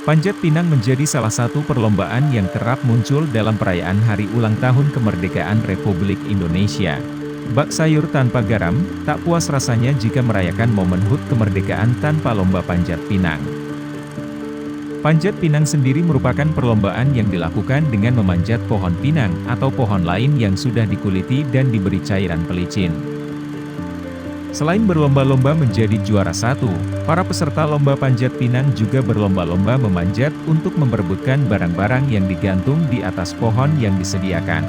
Panjat Pinang menjadi salah satu perlombaan yang kerap muncul dalam perayaan Hari Ulang Tahun Kemerdekaan Republik Indonesia. Bak sayur tanpa garam, tak puas rasanya jika merayakan momen HUT kemerdekaan tanpa lomba panjat pinang. Panjat pinang sendiri merupakan perlombaan yang dilakukan dengan memanjat pohon pinang atau pohon lain yang sudah dikuliti dan diberi cairan pelicin. Selain berlomba-lomba menjadi juara satu, para peserta lomba panjat pinang juga berlomba-lomba memanjat untuk memperebutkan barang-barang yang digantung di atas pohon yang disediakan.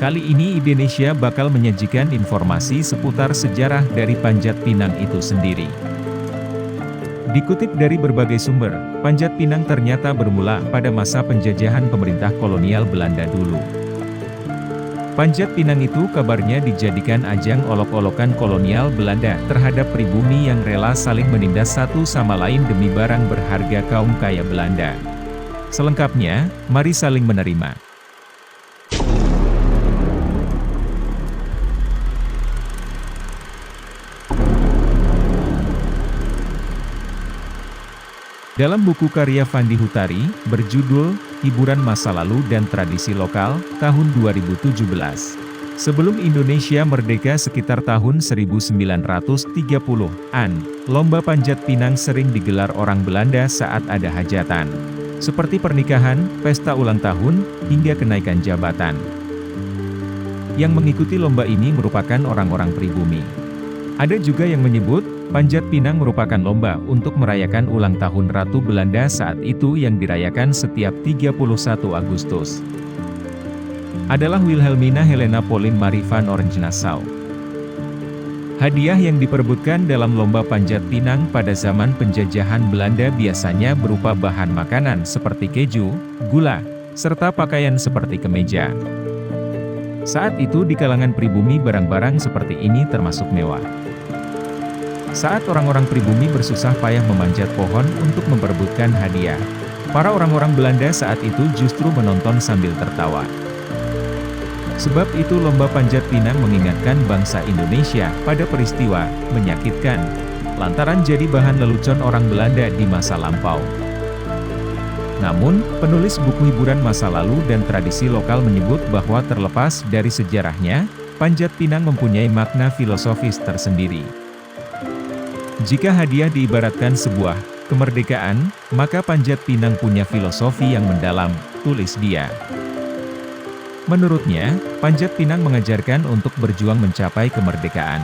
Kali ini Indonesia bakal menyajikan informasi seputar sejarah dari panjat pinang itu sendiri. Dikutip dari berbagai sumber, panjat pinang ternyata bermula pada masa penjajahan pemerintah kolonial Belanda dulu. Panjat pinang itu kabarnya dijadikan ajang olok-olokan kolonial Belanda terhadap pribumi yang rela saling menindas satu sama lain demi barang berharga kaum kaya Belanda. Selengkapnya, mari saling menerima. Dalam buku karya Fandi Hutari, berjudul, Hiburan Masa Lalu dan Tradisi Lokal, tahun 2017. Sebelum Indonesia merdeka sekitar tahun 1930-an, lomba panjat pinang sering digelar orang Belanda saat ada hajatan. Seperti pernikahan, pesta ulang tahun, hingga kenaikan jabatan. Yang mengikuti lomba ini merupakan orang-orang pribumi. Ada juga yang menyebut, panjat pinang merupakan lomba untuk merayakan ulang tahun Ratu Belanda saat itu yang dirayakan setiap 31 Agustus. Adalah Wilhelmina Helena Pauline Marie van Oranje-Nassau. Hadiah yang diperebutkan dalam lomba panjat pinang pada zaman penjajahan Belanda biasanya berupa bahan makanan seperti keju, gula, serta pakaian seperti kemeja. Saat itu di kalangan pribumi barang-barang seperti ini termasuk mewah. Saat orang-orang pribumi bersusah payah memanjat pohon untuk memperebutkan hadiah, para orang-orang Belanda saat itu justru menonton sambil tertawa. Sebab itu lomba panjat pinang mengingatkan bangsa Indonesia pada peristiwa menyakitkan, lantaran jadi bahan lelucon orang Belanda di masa lampau. Namun, penulis buku hiburan masa lalu dan tradisi lokal menyebut bahwa terlepas dari sejarahnya, panjat pinang mempunyai makna filosofis tersendiri. Jika hadiah diibaratkan sebuah kemerdekaan, maka panjat pinang punya filosofi yang mendalam, tulis dia. Menurutnya, panjat pinang mengajarkan untuk berjuang mencapai kemerdekaan.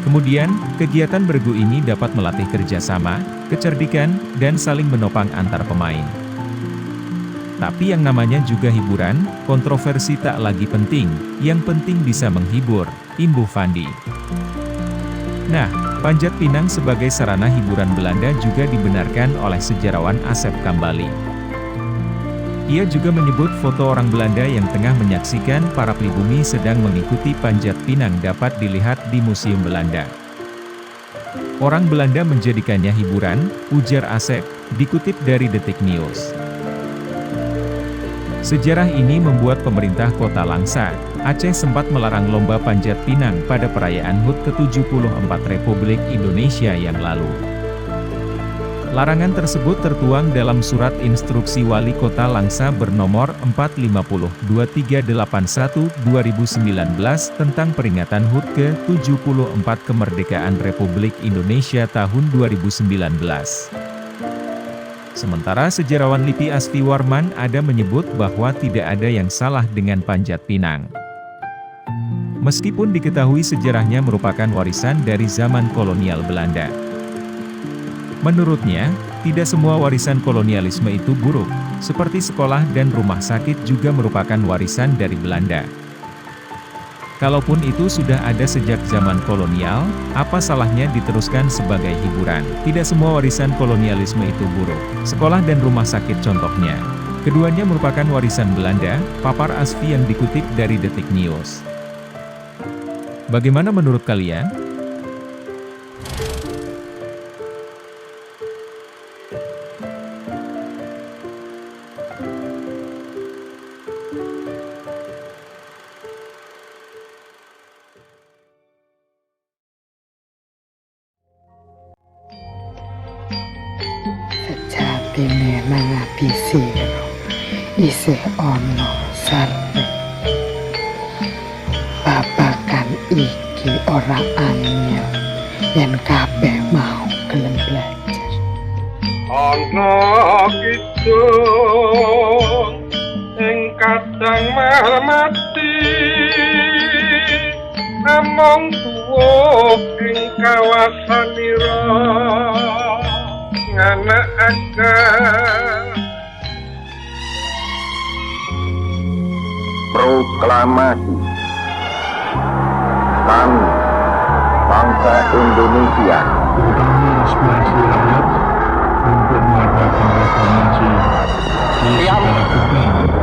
Kemudian, kegiatan bergu ini dapat melatih kerjasama, kecerdikan, dan saling menopang antar pemain. Tapi yang namanya juga hiburan, kontroversi tak lagi penting, yang penting bisa menghibur, imbuh Fandi. Nah, panjat pinang sebagai sarana hiburan Belanda juga dibenarkan oleh sejarawan Asep Kambali. Ia juga menyebut foto orang Belanda yang tengah menyaksikan para pribumi sedang mengikuti panjat pinang dapat dilihat di Museum Belanda. Orang Belanda menjadikannya hiburan, ujar Asep, dikutip dari Detik News. Sejarah ini membuat pemerintah Kota Langsa, Aceh sempat melarang lomba panjat pinang pada perayaan HUT ke-74 Republik Indonesia yang lalu. Larangan tersebut tertuang dalam Surat Instruksi Wali Kota Langsa bernomor 450-2381/2019 tentang peringatan HUT ke-74 Kemerdekaan Republik Indonesia tahun 2019. Sementara sejarawan LIPI Asfi Warman ada menyebut bahwa tidak ada yang salah dengan panjat pinang. Meskipun diketahui sejarahnya merupakan warisan dari zaman kolonial Belanda. Menurutnya, tidak semua warisan kolonialisme itu buruk, seperti sekolah dan rumah sakit juga merupakan warisan dari Belanda. Kalaupun itu sudah ada sejak zaman kolonial, apa salahnya diteruskan sebagai hiburan? Tidak semua warisan kolonialisme itu buruk. Sekolah dan rumah sakit contohnya. Keduanya merupakan warisan Belanda, papar Asfi yang dikutip dari Detik News. Bagaimana menurut kalian? isih ana sare. Babagan iki ora angel yen kabeh mau gelem belajar. Ana kidung ing kadang mati among tuwa ing kawasanira nganakaken proklamasi kami bangsa Indonesia terutama aspirasi rakyat untuk mengadakan reformasi di segala bidang